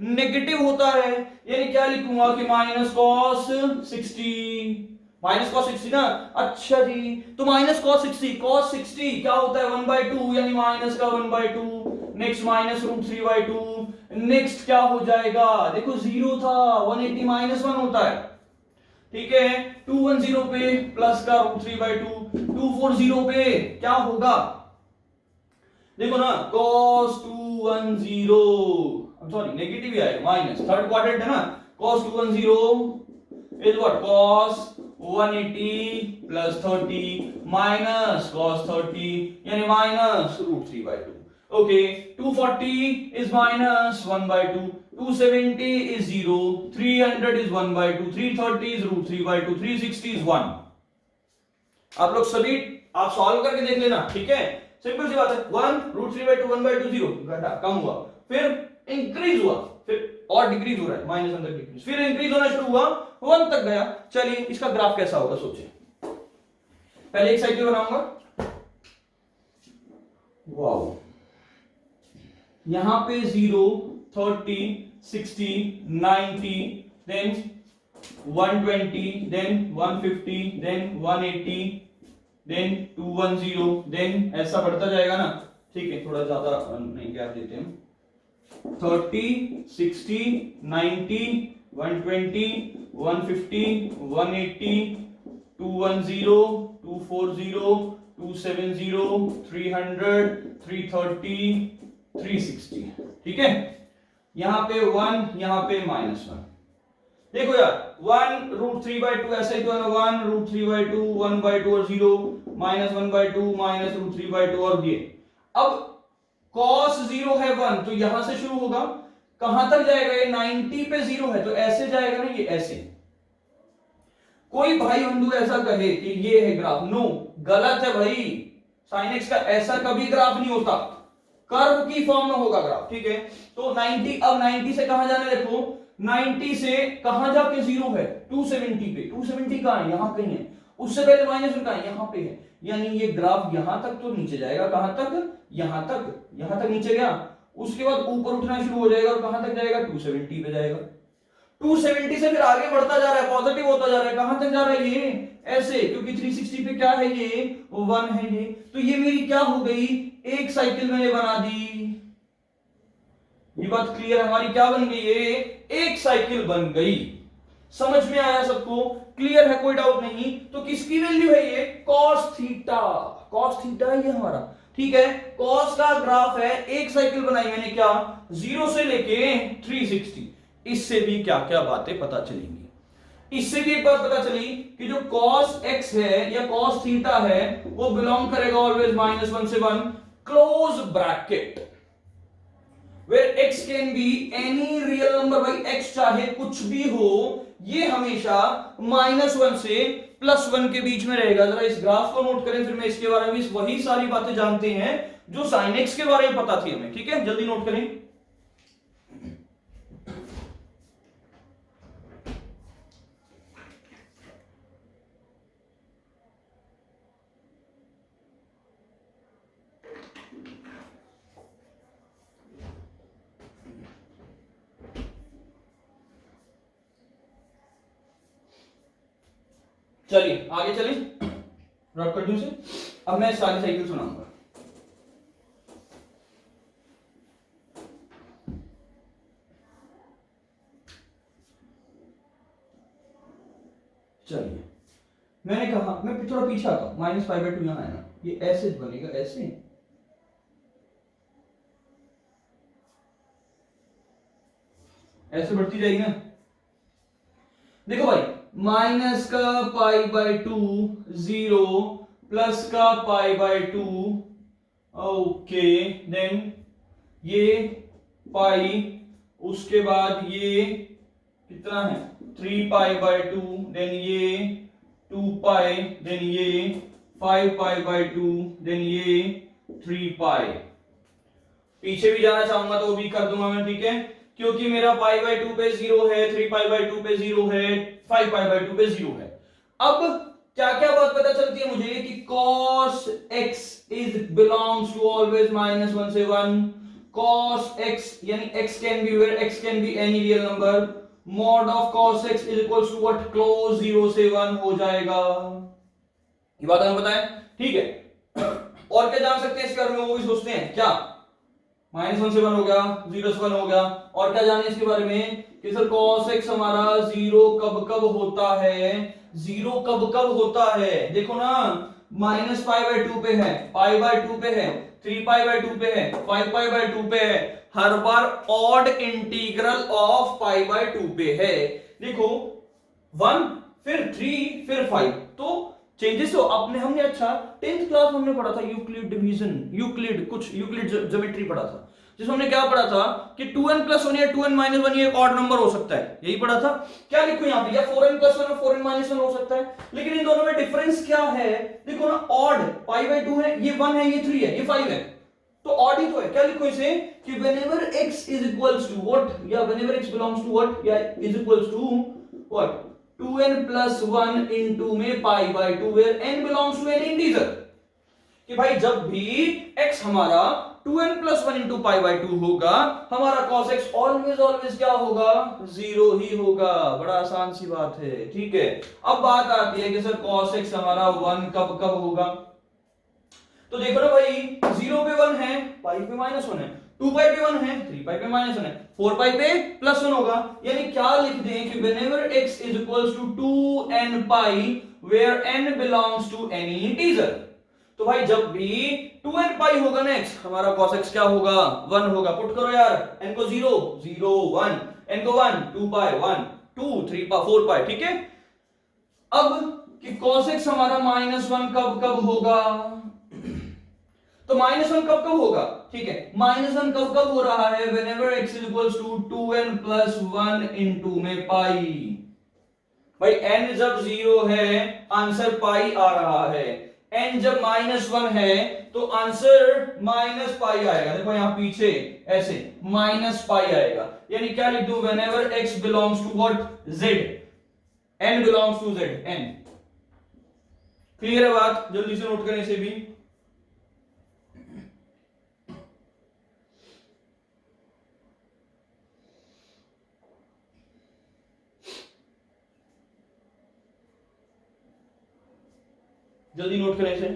नेगेटिव होता है, यानी क्या लिखूंगा कि माइनस कॉस 60, माइनस कॉस 60 ना। अच्छा जी, तो माइनस कॉस 60, कॉस 60 क्या होता है 1/2 यानी माइनस का 1/2। Next minus root 3/2। नेक्स्ट क्या हो जाएगा, देखो जीरो था, 180 माइनस 1 होता है, ठीक है। 210 पे प्लस का रूट 3/2, 240 पे क्या होगा देखो ना cos 210, सॉरी नेगेटिव ही आएगा माइनस, थर्ड क्वाड्रेंट है ना, cos 210 is what cos 180 plus 30 minus cos 30 यानी minus root 3/2। Okay 240 is minus 1/2, 270 is 0, 300 is 1/2, 330 is root 3/2, 360 is 1। आप लोग सभी आप सॉल्व करके देख लेना, ठीक है, सिंपल सी बात है। 1 रूट 3/2 1/2 0 घटा कम हुआ, फिर इंक्रीज हुआ, फिर और डिक्रीज हो रहा है माइनस 1 तक डिक्रीज, फिर इंक्रीज होना शुरू हुआ 1 तक गया। चलिए इसका ग्राफ कैसा होगा सोचिए, पहले एक साइकिल बनाऊंगा, वाओ, यहां पे 0 30 60 90 then 120 then 150 then 180 then 210 then ऐसा बढ़ता जाएगा ना, ठीक है, थोड़ा ज्यादा नहीं गैप देते हैं, 30 60 90 120 150 180 210 240 270 300 330 360, ठीक है। यहां पे 1 यहां पे -1, देखो यार 1 रूट 3/2 ऐसे ही तो है ना, 1 रूट 3/2 1/2 और 0 माइनस 1/2 माइनस रूट 3/2 और ये। अब cos 0 है 1 तो यहां से शुरू होगा, कहां तक जाएगा ये 90 पे 0 है तो ऐसे जाएगा ना, ये ऐसे। कोई भाई बंधु ऐसा कहे कि ये है ग्राफ, नो, गलत है भाई, sin x का ऐसा कभी ग्राफ नहीं होता, कर्व की फॉर्म में होगा ग्राफ, ठीक है। तो 90, अब 90 से कहां जाना है, देखो 90 से कहां जाके 0 है 270 पे, 270 कहां है, यहां कहीं है, उससे पहले माइनस कहां है, यहां पे है, यानी ये ग्राफ यहां तक तो नीचे जाएगा, कहां तक, यहां तक नीचे गया, उसके बाद ऊपर उठना शुरू हो जाएगा और कहां तक जाएगा 270 पे जाएगा, 270 से फिर आगे बढ़ता जा रहा है, पॉजिटिव होता जा रहा है, कहां तक जा रहा है ये ऐसे, क्योंकि 360 पे क्या है ये 1 है ये, तो ये मेरी क्या हो गई, एक साइकिल मैंने बना दी। ये बात क्लियर, हमारी क्या बन गई, ये एक साइकिल बन गई। समझ में आया सबको, क्लियर है, कोई डाउट नहीं। तो किसकी वैल्यू है ये, cos थीटा, cos थीटा ये हमारा, ठीक है। cos का ग्राफ है, एक साइकिल बनाई मैंने, क्या 0 से लेके 360। इससे भी क्या क्या बातें पता चलेंगी, इससे भी एक बात पता चली कि जो cos x है या cos थीटा है वो बिलोंग करेगा ऑलवेज -1 से 1, close bracket, where x can be any real number, भाई x चाहे कुछ भी हो, ये हमेशा -1 से +1 के बीच में रहेगा। जरा इस ग्राफ को नोट करें, फिर मैं इसके बारे में वही सारी बातें जानते हैं जो sin x के बारे में पता थी हमें, ठीक है, जल्दी नोट करें। चलिए आगे चलिए, ड्रॉप कर दूं से, अब मैं सारी साइकिल सुनाऊंगा। चलिए मैंने कहा, मैं थोड़ा पीछे आता हूं, -5/2 यहां है ना, ये ऐसे बनेगा, ऐसे ऐसे बढ़ती जाएगी ना। देखो भाई, माइनस का π/2 0 प्लस का π/2, ओके, देन ये पाई, उसके बाद ये कितना है 3π/2, देन ये 2π, देन ये 5π/2, देन ये 3π। पीछे भी जाना चाहूंगा तो वो भी कर दूंगा मैं, ठीक है, क्योंकि मेरा π/2 पे 0 है, 3π/2 पे 0 है, 5π/2 पे 0 है। अब क्या क्या बात पता चलती है मुझे कि cos x is belongs to always -1 से 1, cos x यानी x can be where x can be any real number, mod of cos x is equals to what, close 0 से 1 हो जाएगा। ये बात हमें पता है, ठीक है। और क्या जान सकते हैं इसके बारे में, वो भी सोचते हैं क्या, -1 से 1 हो गया, 0 से 1 हो गया, और क्या जाने इसके बारे में कि सर cos x हमारा 0 कब कब होता है, 0 कब कब होता है, देखो ना -π/2 पे है, π/2 पे है, 3π/2 पे है, 5π/2 पे है, हर बार ऑड इंटीग्रल ऑफ π/2 पे है। देखो 1 फिर 3 फिर 5, तो चेंजेस तो अपने हमने अच्छा 10th क्लास में हमने पढ़ा था यूक्लिड डिवीजन, यूक्लिड ज्योमेट्री पढ़ा था, जिसमें हमने क्या पढ़ा था कि 2n+1 या 2n-1 ये एक ऑड नंबर हो सकता है, यही पढ़ा था। क्या लिखो यहां पे, या 4n+1 और 4n-1 हो सकता है, लेकिन इन दोनों में डिफरेंस क्या है, देखो ना ऑड π/2 है, ये 1 है, ये 3 है, ये 5 है, तो ऑड ही तो है। क्या लिखो इसे कि whenever x is equals to what, या whenever x belongs to what, या is equals to what, 2n+1 into में π/2 where n belongs to any integer, कि भाई जब भी x हमारा 2n+1 into π/2 होगा, हमारा cos x ऑलवेज क्या होगा, 0 ही होगा। बड़ा आसान सी बात है, ठीक है। अब बात आती है कि सर cos x हमारा 1 कब कब होगा, तो देखो ना भाई 0 पे 1 है, पाई पे -1 है, 2 पाई पे 1 है, 3 पाई पे -1 है, 4 पाई पे +1 होगा, यानी क्या लिख दें कि whenever x is equals to 2n pi where n belongs to any integer, तो भाई जब भी 2n pi होगा ना x, हमारा cos x क्या होगा, 1 होगा। पुट करो यार, n को 0 0 1, n को 1 2 pi 1 2 3 pi 4 pi, ठीक है। अब कि cos x हमारा -1 कब कब होगा, तो -1 कब कब होगा, ठीक है, -1 कब कब हो रहा है, whenever x is equals to 2n+1 into में पाई, भाई n जब 0 है आंसर पाई आ रहा है, n जब -1 है तो आंसर -पाई आएगा। देखो यहां पीछे ऐसे -पाई आएगा, यानी क्या लिख दूं, whenever x belongs to what, z, n belongs to z, n। Clear है बात, जल्दी से नोट करें इसे भी। जल्दी नोट करें इसे।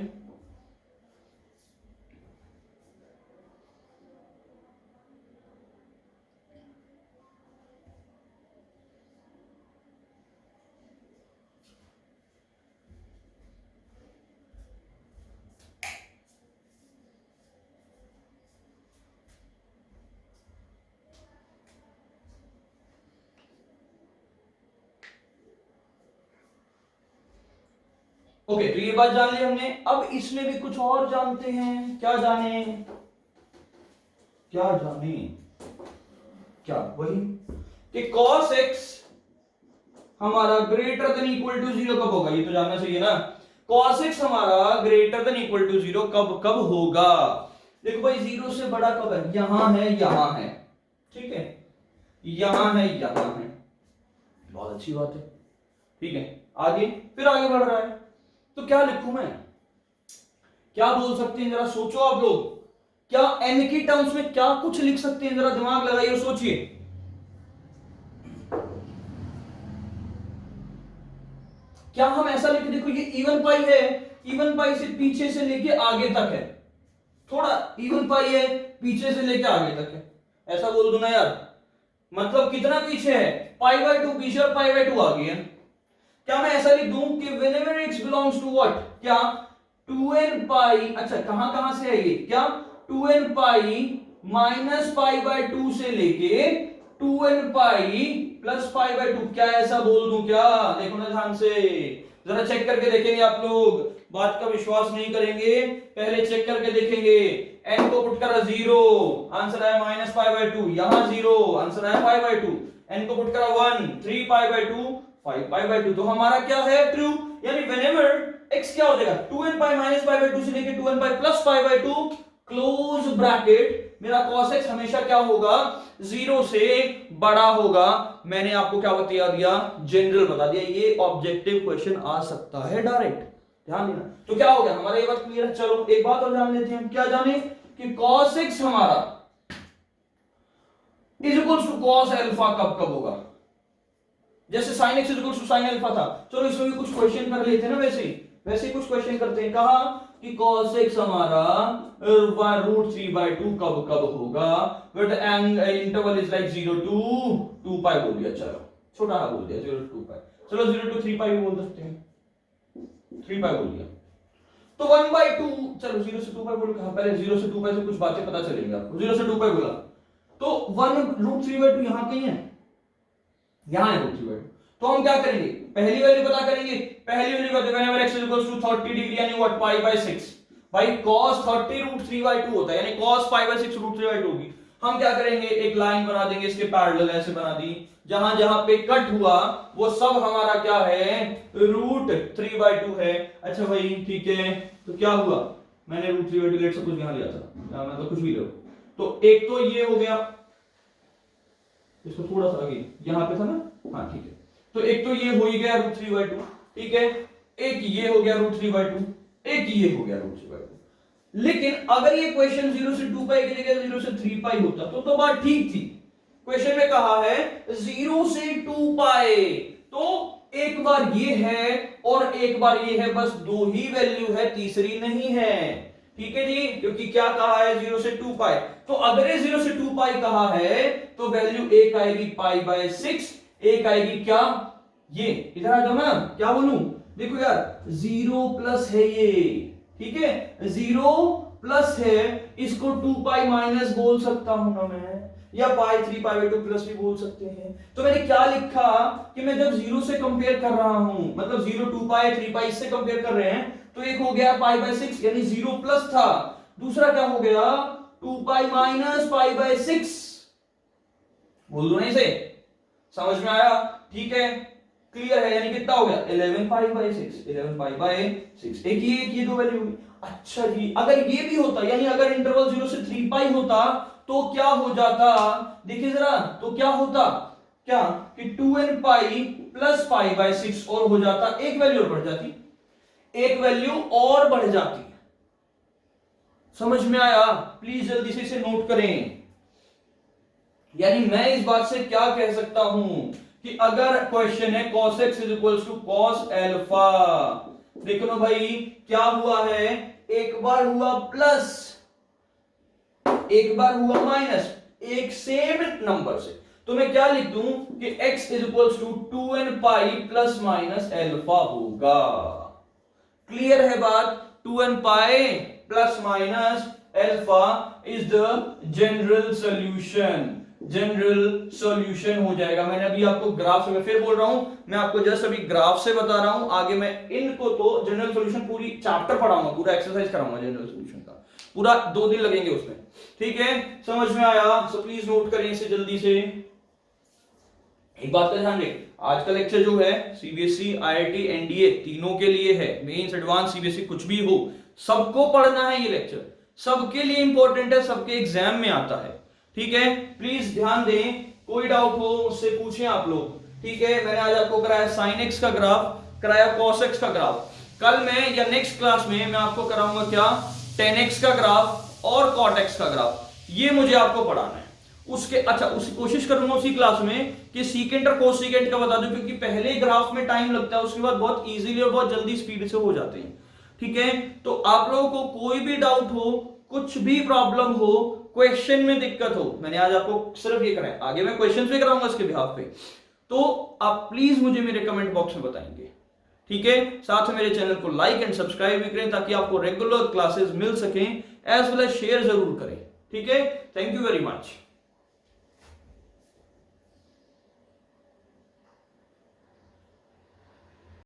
ओके, तो ये बात जान ली हमने। अब इसमें भी कुछ और जानते हैं, क्या जाने, क्या जाने, क्या, वही कि cos x हमारा ग्रेटर देन इक्वल टू 0 कब होगा, ये तो जानना चाहिए ना। cos x हमारा ग्रेटर देन इक्वल टू 0 कब कब होगा, देखो भाई 0 से बड़ा कब है, यहां है, ठीक है, यहां है, बहुत अच्छी बात है, ठीक है। आगे फिर आगे बढ़ रहा है, तो क्या लिखूं मैं, क्या बोल सकते हैं, जरा सोचो आप लोग, क्या n की टर्म्स में क्या कुछ लिख सकते हैं, जरा दिमाग लगाइए और सोचिए। क्या हम ऐसा लिख, देखो ये इवन पाई है, इवन पाई से पीछे से लेके आगे तक है, थोड़ा इवन पाई है पीछे से लेके आगे तक है, ऐसा बोल दो ना यार, मतलब कितना पीछे है, π/2 पीछे और π/2 आगे है। क्या मैं ऐसा लिख दूं कि whenever x belongs to what, क्या 2n pi, अच्छा कहां से है ये, क्या 2n pi -π/2 से लेके 2n pi + π/2, क्या ऐसा बोल दूं क्या, देखो ना ध्यान से, जरा चेक करके देखेंगे आप लोग, बात का विश्वास नहीं करेंगे, पहले चेक करके देखेंगे। n को पुट करा 0, आंसर आया -π/2, यहां 0, आंसर आया π/2, n को पुट करा 1, 3π/2, 5π/2, तो हमारा क्या है, ट्रू, यानी whenever x क्या हो जाएगा, 2n pi -π/2 से लेके 2n pi + π/2 क्लोज ब्रैकेट मेरा cos x हमेशा क्या होगा, 0 से बड़ा होगा। मैंने आपको क्या बता दिया, जनरल बता दिया। ये ऑब्जेक्टिव क्वेश्चन आ सकता है डायरेक्ट, ध्यान देना। तो क्या हो गया हमारा, ये बात क्लियर है। चलो एक बात और जान लेते हैं, क्या जाने कि cos x हमारा is equals to cos alpha कब होगा, जैसे sin x is equals to sin alpha था। चलो इसमें भी कुछ क्वेश्चन कर लेते हैं ना, वैसे ही कुछ क्वेश्चन करते हैं। कहा कि cos x हमारा √3/2 कब होगा, but interval is like 0 to 2 पाई बोल दिया, चलो छोटा सा बोल दिया 0 to 2 पाई, चलो 0 to 3 पाई भी बोल सकते हैं, 3 पाई बोल दिया। तो 1/2, चलो 0 से 2 पाई बोलो, कहा पहले 0 से 2 पाई से कुछ बातें पता चलेंगी आपको। 0 से 2 पाई बोला तो 1√3/2 यहां कहीं है, यहां है √3/2। तो हम क्या करेंगे, पहली वैल्यू पता करेंगे। पहली वैल्यू कहते हैं whenever x is equals to 30 degree यानी व्हाट π/6। भाई cos 30 √3/2 होता है, यानी cos π/6 √3/2 होगी। हम क्या करेंगे, एक लाइन बना देंगे इसके पैरेलल, ऐसे बना दी, जहां जहां पे कट हुआ वो सब हमारा क्या है, √3/2 है। अच्छा भाई ठीक है, तो क्या हुआ, मैंने √3/2 लेट सब कुछ यहां लिया था, मतलब कुछ भी लो। तो एक तो ये हो गया, इसको थोड़ा सा आगे यहां पे था ना, हाँ ठीक है। तो एक तो ये हो ही गया √3/2, ठीक है। एक ये हो गया √3/2, एक ये हो गया √3/2। लेकिन अगर ये क्वेश्चन 0 से 2 पाई की जगह 0 से 3 पाई होता तो बात ठीक थी। क्वेश्चन में कहा है 0 से 2 पाई, तो एक बार ये है और एक बार ये है, बस दो ही वैल्यू है, तीसरी नहीं है, ठीक है जी। क्योंकि क्या कहा है 0 से 2 पाई, तो अगर ये 0 से 2 पाई कहा है तो वैल्यू एक आएगी π/6, एक आएगी क्या, ये इधर आ जाओ ना, क्या बोलूं, देखो यार 0 प्लस है ये, ठीक है, 0 प्लस है, इसको 2 पाई माइनस बोल सकता हूं ना मैं, या π/3/2 प्लस भी बोल सकते हैं। तो मैंने क्या लिखा कि मैं जब 0 से कंपेयर कर रहा हूं, मतलब 0 2 पाई 3 पाई से कंपेयर कर रहे हैं, तो एक हो गया π/6 यानी 0 प्लस था, दूसरा क्या हो गया 2 पाई माइनस π/6, बोल दो नहीं से, समझ में आया, ठीक है, क्लियर है। यानी कितना हो गया 11 π/6, 11 π/6, एक ये दो वैल्यू हुई। अच्छा जी, अगर ये भी होता, यानी अगर इंटरवल 0 से 3 पाई होता तो क्या हो जाता, देखिए जरा, तो क्या होता, क्या कि 2n पाई प्लस π/6 और हो जाता, एक वैल्यू और बढ़ जाती, एक वैल्यू और बढ़ जाती। समझ में आया, प्लीज जल्दी से इसे नोट करें। यानी मैं इस बात से क्या कह सकता हूं कि अगर क्वेश्चन है cos x is equals to cos alpha, देखो ना भाई क्या हुआ है, एक बार हुआ प्लस, एक बार हुआ माइनस, एक सेम नंबर से, तो मैं क्या लिख दूं कि x is equals to 2n पाई प्लस माइनस अल्फा होगा। क्लियर है बात, 2n पाई plus minus alpha is the general solution, general solution हो जाएगा। मैंने अभी आपको ग्राफ से, मैं फिर बोल रहा हूं, मैं आपको जस्ट अभी ग्राफ से बता रहा हूं, आगे मैं इनको तो जनरल सॉल्यूशन पूरी चैप्टर पढ़ाऊंगा, पूरा एक्सरसाइज कराऊंगा जनरल सॉल्यूशन का, पूरा 2 दिन लगेंगे उसमें, ठीक है। समझ में आया, सो प्लीज नोट करें इसे जल्दी से। एक बात का ध्यान रखें, आज का लेक्चर जो है सीबीएसई, आईआईटी, एनडीए तीनों के लिए है, मेंस, एडवांस, सीबीएसई कुछ भी हो, सबको पढ़ना है ये लेक्चर, सबके लिए इंपॉर्टेंट है, सबके एग्जाम में आता है, ठीक है। प्लीज ध्यान दें, कोई डाउट हो मुझसे पूछें आप लोग, ठीक है। मैंने आज आपको कराया sin x का ग्राफ, कराया cos x का ग्राफ, कल में या नेक्स्ट क्लास में मैं आपको कराऊंगा क्या, tan x का ग्राफ और cot x का ग्राफ, ये मुझे आपको पढ़ाना है। उसके अच्छा उसी कोशिश करूंगा उसी क्लास में कि सीकेंट और कोसीकेंट का बता दूं, क्योंकि पहले ग्राफ में टाइम लगता है, उसके बाद बहुत इजीली और बहुत जल्दी स्पीड से हो जाते हैं, ठीक है। तो आप लोगों को कोई भी डाउट हो, कुछ भी प्रॉब्लम हो, क्वेश्चन में दिक्कत हो, मैंने आज आपको सिर्फ ये कराया, आगे मैं क्वेश्चंस भी कराऊंगा इसके बिहाफ पे, तो आप प्लीज मुझे मेरे कमेंट बॉक्स में बताएंगे, ठीक है। साथ में मेरे चैनल को लाइक एंड सब्सक्राइब भी करें ताकि आपको रेगुलर क्लासेस मिल सकें, एज वेल एज शेयर जरूर करें, ठीक है। Thank you very much.